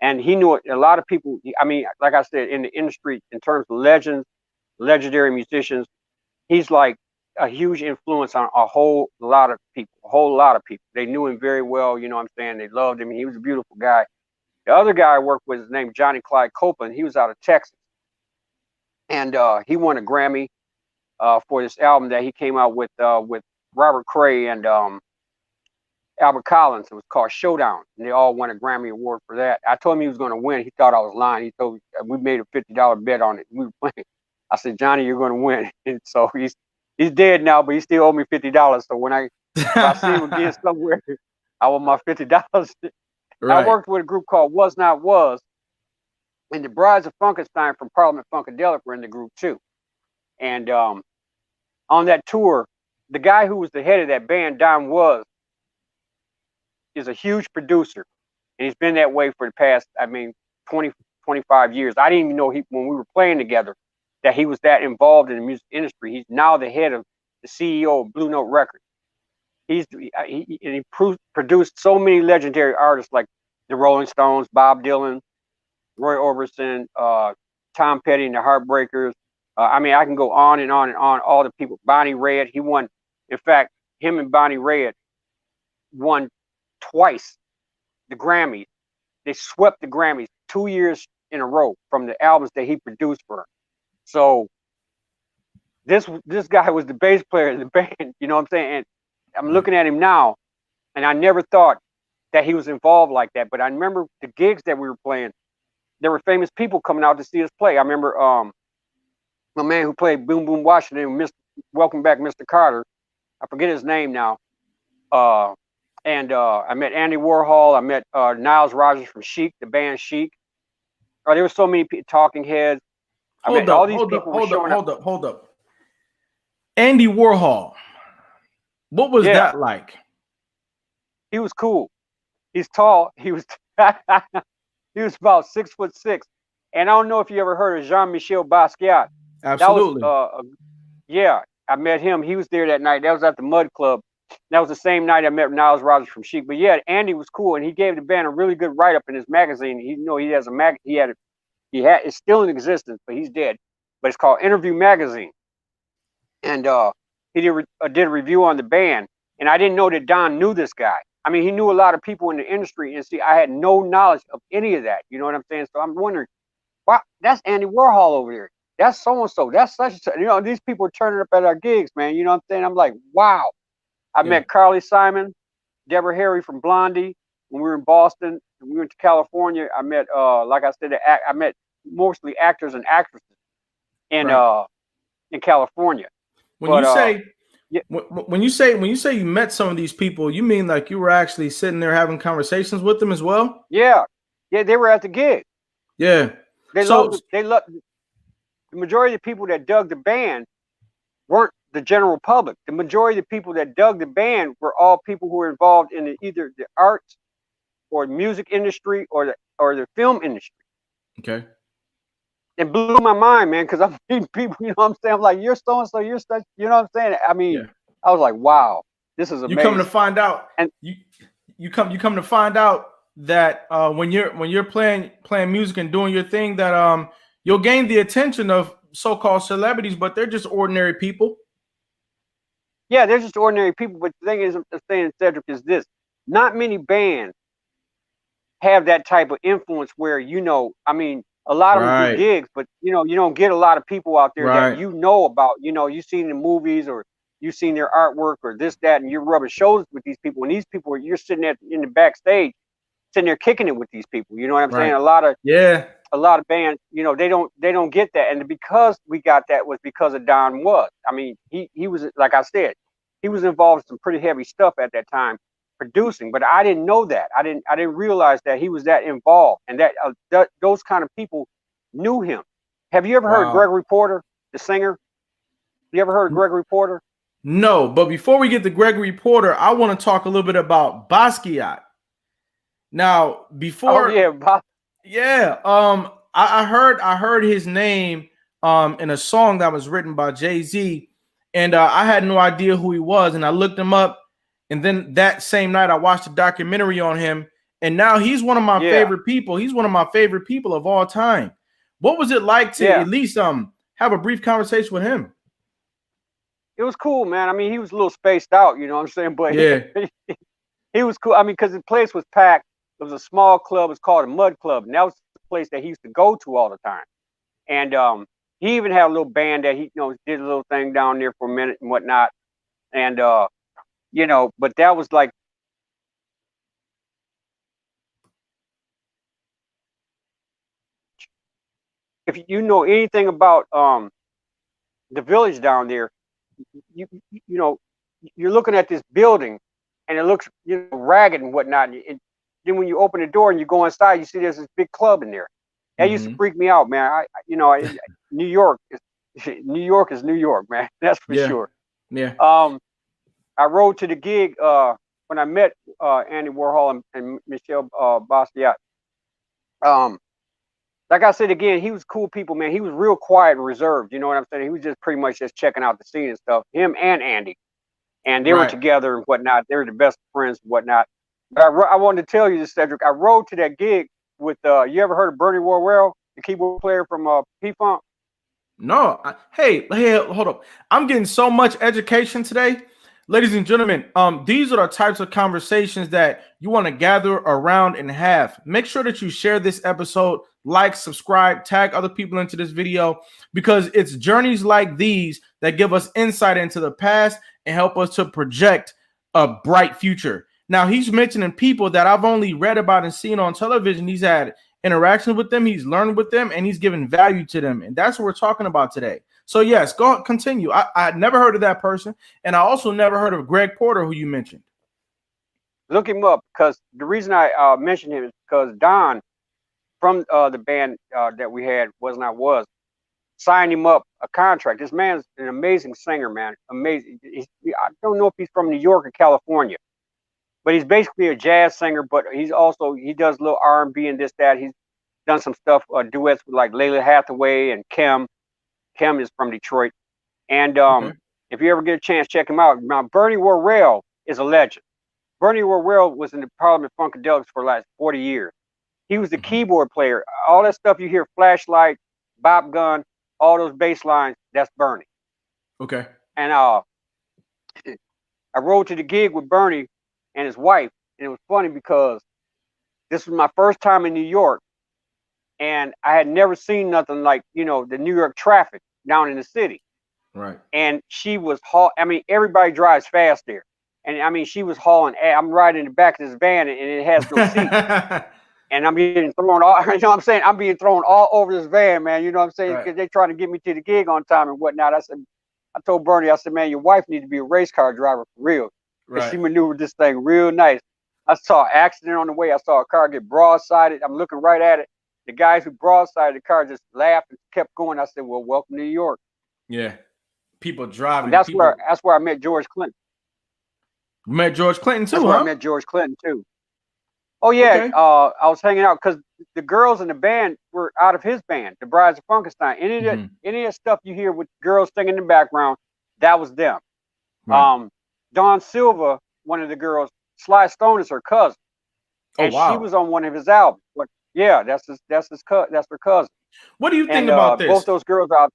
and he knew a lot of people. I mean, like I said, in the industry, in terms of legends, legendary musicians, he's like a huge influence on a whole lot of people. They knew him very well. You know what I'm saying? They loved him. He was a beautiful guy. The other guy I worked with is named Johnny Clyde Copeland. He was out of Texas, and he won a Grammy for this album that he came out with Robert Cray and Albert Collins. It was called Showdown, and they all won a Grammy Award for that. I told him he was going to win. He thought I was lying. He told me we made a $50 bet on it. We were playing. I said, Johnny, you're going to win. And so he's dead now, but he still owed me $50. So if I see him again somewhere, I want my $50. Right. I worked with a group called Was Not Was, and the Brides of Funkenstein from Parliament Funkadelic were in the group too. And on that tour, the guy who was the head of that band, Don Was, is a huge producer, and he's been that way for the past, 20, 25 years. I didn't even know when we were playing together that he was that involved in the music industry. He's now the head of the CEO of Blue Note Records. He produced so many legendary artists like the Rolling Stones, Bob Dylan, Roy Orbison, Tom Petty and the Heartbreakers. I can go on and on and on. All the people. Bonnie Raitt, he won. In fact, him and Bonnie Raitt won twice the Grammys. They swept the Grammys 2 years in a row from the albums that he produced for her. So this guy was the bass player in the band. You know what I'm saying? And I'm looking at him now, and I never thought that he was involved like that. But I remember the gigs that we were playing. There were famous people coming out to see us play. I remember my man who played Boom Boom Washington, Welcome Back, Mr. Carter. I forget his name now. And I met Andy Warhol. I met Niles Rodgers from Chic, the band Chic. There were so many Talking Heads. Hold up. Andy Warhol. What was that like? He was cool. He's tall. He was he was about 6'6". And I don't know if you ever heard of Jean-Michel Basquiat. Absolutely. I met him. He was there that night. That was at the Mud Club. That was the same night I met Niles Rodgers from Chic. But yeah, Andy was cool, and he gave the band a really good write-up in his magazine. He has a it's still in existence, but he's dead. But it's called Interview Magazine. And he did a review on the band, and I didn't know that Don knew this guy. He knew a lot of people in the industry, and see, I had no knowledge of any of that. You know what I'm saying? So I'm wondering, wow, that's Andy Warhol over there. That's so-and-so. That's such and such. These people are turning up at our gigs, man. You know what I'm saying? I'm like, wow. I met Carly Simon, Deborah Harry from Blondie when we were in Boston. We went to California. I met, like I said, I met mostly actors and actresses in California. When you say you met some of these people, you mean like you were actually sitting there having conversations with them as well? Yeah, they were at the gig. Yeah, they loved the majority of the people that dug the band weren't the general public. The majority of the people that dug the band were all people who were involved in either the arts or music industry or the film industry. Okay. It blew my mind, man, because I'm meeting people, you know what I'm saying? I'm like, you're so-and-so, you're such, you know what I'm saying? I was like, wow, this is amazing. You come to find out, and you come to find out that when you're playing music and doing your thing, that you'll gain the attention of so-called celebrities, but they're just ordinary people. Yeah, they're just ordinary people. But the thing is, I'm saying, Cedric, is this: not many bands have that type of influence where, a lot of them do gigs, but you don't get a lot of people out there that about. You've seen the movies or you've seen their artwork or this, that, and you're rubbing shoulders with these people. And these people, you're sitting there in the backstage, sitting there kicking it with these people. You know what I'm saying? A lot of bands, they don't get that. And because we got that was because of Don Was. He was, like I said, he was involved in some pretty heavy stuff at that time producing, but I didn't know that. I didn't realize that he was that involved and that those kind of people knew him. Have you ever heard of Gregory Porter, the singer? You ever heard of Gregory Porter? No, but before we get to Gregory Porter, I want to talk a little bit about Basquiat. Now, Oh before, yeah, yeah, I heard his name in a song that was written by Jay-Z, and I had no idea who he was, and I looked him up, and then that same night I watched a documentary on him, and now he's one of my yeah, favorite people. He's one of my favorite people of all time. What was it like to yeah. at least have a brief conversation with him? It was cool, man. I mean, he was a little spaced out, you know what I'm saying? But Yeah. he was cool. I mean, because the place was packed. It was a small club. It's called a Mud Club, and that was the place that he used to go to all the time. And he even had a little band that he, did a little thing down there for a minute and whatnot. And but that was like if you know anything about the village down there, you know you're looking at this building, and it looks ragged and whatnot. And then when you open the door and you go inside, you see there's this big club in there. That used to Mm-hmm. freak me out, man. New York is New York is New York, man. That's for Yeah. sure. Yeah. I rode to the gig when I met Andy Warhol and Michelle Basquiat. Um, like I said again, he was cool people, man. He was real quiet and reserved. You know what I'm saying? He was just pretty much just checking out the scene and stuff. Him and Andy, and they were Right. together and whatnot. They were the best friends and whatnot. But I wanted to tell you this, Cedric. I rode to that gig with you ever heard of Bernie Worrell, the keyboard player from P-Funk? No. Hey, hold up. I'm getting so much education today. Ladies and gentlemen, these are the types of conversations that you want to gather around and have. Make sure that you share this episode, like, subscribe, tag other people into this video, because it's journeys like these that give us insight into the past and help us to project a bright future. Now, he's mentioning people that I've only read about and seen on television. He's had interactions with them, he's learned with them, and he's given value to them. And that's what we're talking about today. So yes, go continue. I never heard of that person, and I also never heard of Greg Porter, who you mentioned. Look him up, because the reason I mentioned him is because Don from the band that we had was signed him up a contract. This man's an amazing singer, man. Amazing. I don't know if he's from New York or California, but he's basically a jazz singer. But he does a little R&B and this that. He's done some stuff duets with like Layla Hathaway and Kim. Kim is from Detroit, and Okay. if you ever get a chance, check him out. Now, Bernie Worrell is a legend. Bernie Worrell was in the Parliament Funkadelics for the last 40 years. He was the keyboard player. All that stuff you hear, flashlight, bop gun, all those bass lines, that's Bernie. Okay. And I rode to the gig with Bernie and his wife, and it was funny because this was my first time in New York, and I had never seen nothing like the New York traffic down in the city. Right. And she was I mean, everybody drives fast there, and I mean, she was hauling. I'm riding in the back of this van, and it has no seat. And I'm getting thrown all, you know what I'm saying? I'm being thrown all over this van, man. You know what I'm saying? Because they're trying to get me to the gig on time and whatnot. I told Bernie, I said, man, your wife needs to be a race car driver for real. Because she maneuvered this thing real nice. I saw an accident on the way. I saw a car get broadsided. I'm looking right at it. The guys who broadsided the car just laughed and kept going. I said, well, welcome to New York. Yeah. People driving. And that's where I met George Clinton. You met George Clinton too, That's where huh? I met George Clinton too. Oh yeah, Okay. I was hanging out because the girls in the band were out of his band, the Brides of Frankenstein. Any of that stuff you hear with girls singing in the background, that was them. Right. Dawn Silva, one of the girls, Sly Stone is her cousin, and she was on one of his albums. But yeah, that's her cousin. What do you think And about this? both those girls out.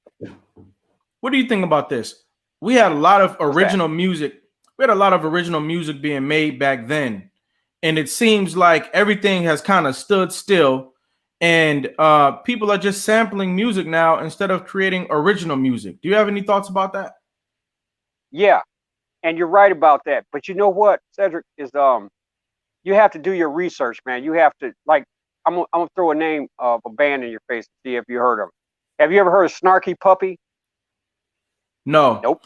What do you think about this? We had a lot of original music. We had a lot of original music being made back then, and it seems like everything has kind of stood still, and people are just sampling music now instead of creating original music. Do you have any thoughts about that? Yeah, and you're right about that. But you know what, Cedric, is you have to do your research, man. You have to, like, I'm gonna throw a name of a band in your face and see if you heard of them. Have you ever heard of Snarky Puppy? No. Nope.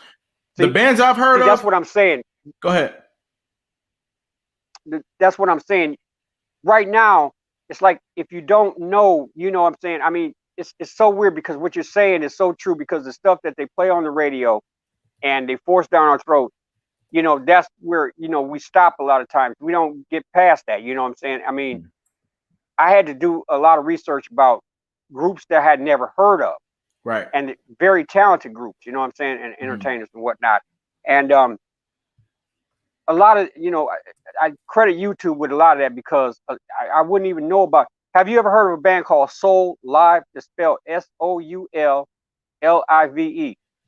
The bands I've heard of. That's what I'm saying. Go ahead. That's what I'm saying. Right now, it's like if you don't know, you know what I'm saying? I mean, it's so weird because what you're saying is so true, because the stuff that they play on the radio and they force down our throat, you know, that's where, you know, we stop a lot of times. We don't get past that. You know what I'm saying? I mean, I had to do a lot of research about groups that I had never heard of, Right. and very talented groups, you know what I'm saying, and entertainers and whatnot. And a lot of, you know, I credit YouTube with a lot of that, because I wouldn't even know about. Have you ever heard of a band called Soul Live? It's spelled SOULLIVE.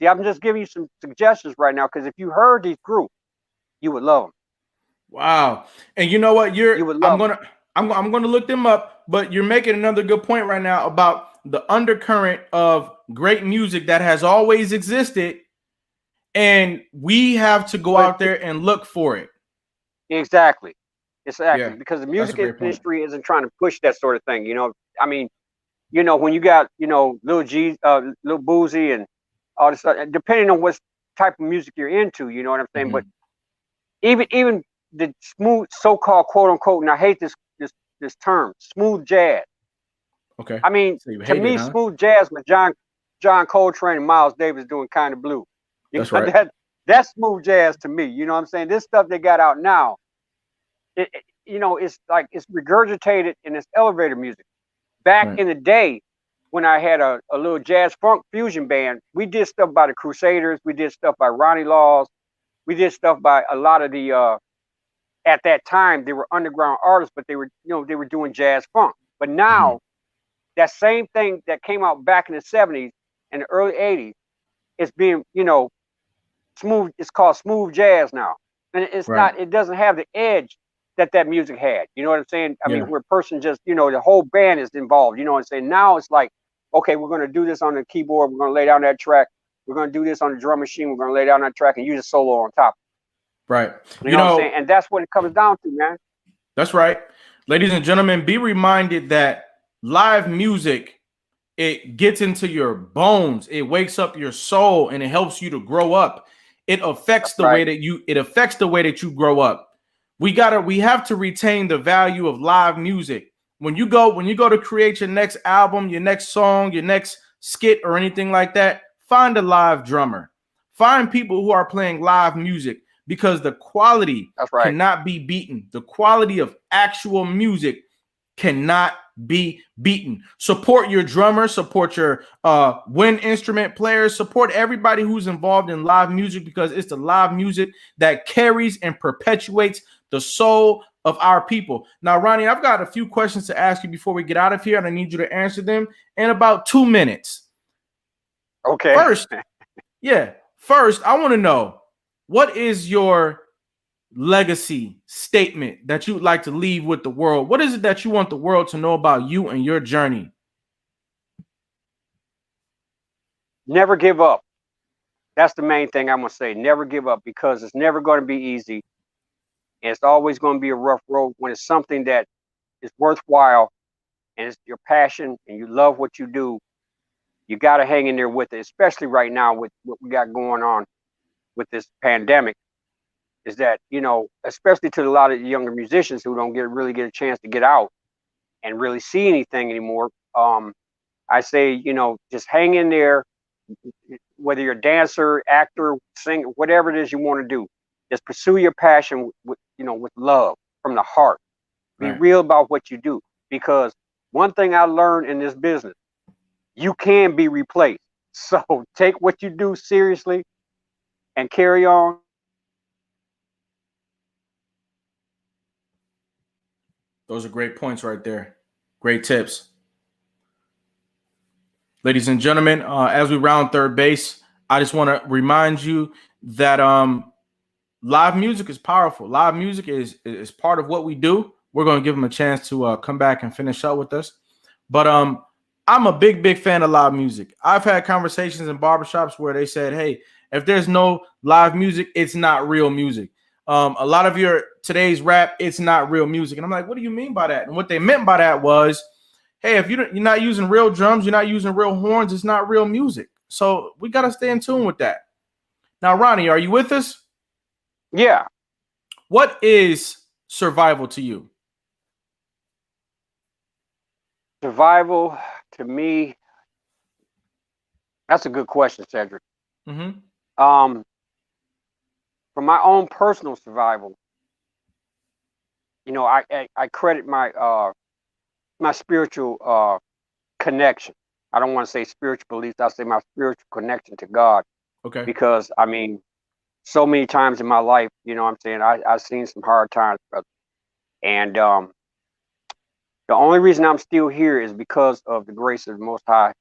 See, I'm just giving you some suggestions right now, because if you heard these groups, you would love them. Wow. And you know what? You would love them. I'm gonna look them up, but you're making another good point right now about the undercurrent of great music that has always existed, and we have to go out there and look for it. Exactly. Yeah, Because the that's a music great point. industry isn't trying to push that sort of thing. You know, I mean, you know, when you got, you know, Lil Boozy and all this stuff, depending on what type of music you're into, you know what I'm saying? But even the smooth, so-called quote unquote, and I hate this term, smooth jazz. Okay. I mean, So you to hate me, it, huh? smooth jazz with John Coltrane and Miles Davis doing Kind of Blue. That's right. That's smooth jazz to me. You know what I'm saying? This stuff they got out now, you know, it's like it's regurgitated in this elevator music. Back in the day, when I had a little jazz funk fusion band, we did stuff by the Crusaders, we did stuff by Ronnie Laws, we did stuff by a lot of the at that time they were underground artists, but they were, you know, they were doing jazz funk. But now that same thing that came out back in the 70s and the early 80s is being, you know, smooth. It's called smooth jazz now, and it's not. It doesn't have the edge that music had. You know what I'm saying? I mean, where a person just, you know, the whole band is involved. You know what I'm saying? Now it's like, okay, we're going to do this on the keyboard. We're going to lay down that track. We're going to do this on the drum machine. We're going to lay down that track and use a solo on top. Right. You know what I'm saying? And that's what it comes down to, man. That's right. Ladies and gentlemen, be reminded that live music, it gets into your bones, it wakes up your soul, and it helps you to grow up. It affects the way that you grow up. We have to retain the value of live music. When you go to create your next album, your next song, your next skit, or anything like that, find a live drummer. Find people who are playing live music, because the quality cannot be beaten. The quality of actual music cannot be beaten. Support your drummer, support your wind instrument players, support everybody who's involved in live music, because it's the live music that carries and perpetuates the soul of our people. Now, Ronnie, I've got a few questions to ask you before we get out of here, and I need you to answer them in about 2 minutes. Okay. First, I want to know, what is your legacy statement that you'd like to leave with the world? What is it that you want the world to know about you and your journey? Never give up. That's the main thing I'm going to say. Never give up, because it's never going to be easy. And it's always going to be a rough road. When it's something that is worthwhile and it's your passion and you love what you do, you got to hang in there with it, especially right now with what we got going on with this pandemic. Is that, you know, especially to a lot of younger musicians who don't really get a chance to get out and really see anything anymore. I say, you know, just hang in there, whether you're a dancer, actor, singer, whatever it is you want to do. Just pursue your passion with, you know, with love from the heart. Be real about what you do, because one thing I learned in this business, you can be replaced. So take what you do seriously and carry on. Those are great points right there. Great tips. Ladies and gentlemen, as we round third base, I just want to remind you that live music is powerful. Live music is part of what we do. We're going to give them a chance to come back and finish up with us. But I'm a big fan of live music. I've had conversations in barbershops where they said, hey, if there's no live music, it's not real music. A lot of today's rap, it's not real music. And I'm like, what do you mean by that? And what they meant by that was, hey, if you're not using real drums, you're not using real horns, it's not real music. So we got to stay in tune with that. Now, Ronnie, are you with us? Yeah. What is survival to you? Survival to me, that's a good question, Cedric. for my own personal survival, you know, I credit my my spiritual connection. I don't want to say spiritual beliefs. I'll say my spiritual connection to God. Okay. Because I mean, so many times in my life, you know what I'm saying, I've seen some hard times, brother. And the only reason I'm still here is because of the grace of the Most High,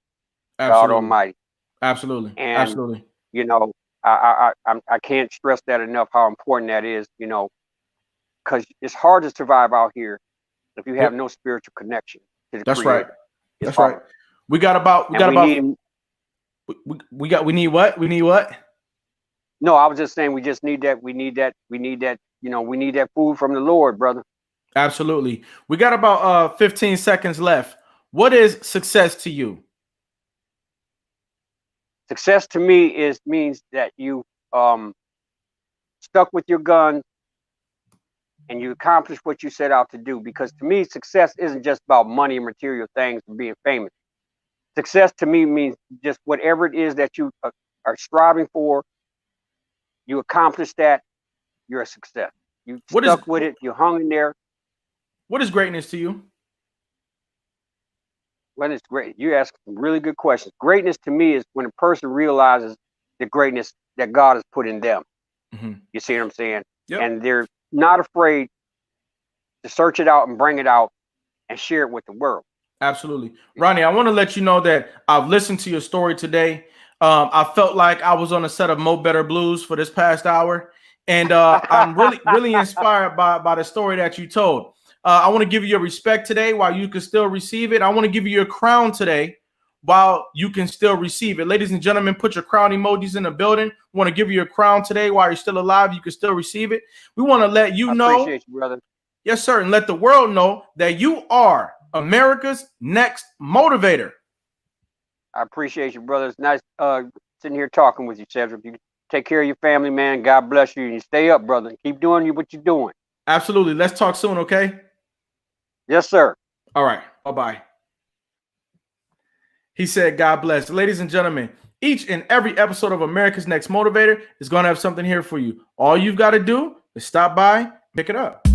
God Absolutely. Almighty. Absolutely. And Absolutely. you know, I can't stress that enough, how important that is, you know, because it's hard to survive out here if you have Yep. no spiritual connection to the That's Creator. right. It's That's hard. right. We need what? We need what? No, I was just saying we just need that. We need that. We need that. You know, we need that food from the Lord, brother. Absolutely. We got about 15 seconds left. What is success to you? Success to me means that you stuck with your gun and you accomplished what you set out to do. Because to me, success isn't just about money and material things and being famous. Success to me means just whatever it is that you are striving for, you accomplish that, you're a success. You stuck with it, you hung in there. What is greatness to you? Well, it's great. You ask some really good questions. Greatness to me is when a person realizes the greatness that God has put in them. Mm-hmm. You see what I'm saying? Yep. And they're not afraid to search it out and bring it out and share it with the world. Absolutely. Ronnie, I want to let you know that I've listened to your story today. I felt like I was on a set of Mo Better Blues for this past hour. And I'm really inspired by the story that you told. I want to give you your respect today while you can still receive it. I want to give you your crown today while you can still receive it. Ladies and gentlemen, put your crown emojis in the building. We want to give you your crown today while you're still alive. You can still receive it. We want to let you know. Appreciate you, brother. Yes, sir. And let the world know that you are America's next motivator. I appreciate you, brother. It's nice sitting here talking with you, Cedric. You take care of your family, man. God bless you. And you stay up, brother. Keep doing what you're doing. Absolutely. Let's talk soon, okay? Yes, sir. All right. Bye-bye. He said, God bless. Ladies and gentlemen, each and every episode of America's Next Motivator is going to have something here for you. All you've got to do is stop by, pick it up.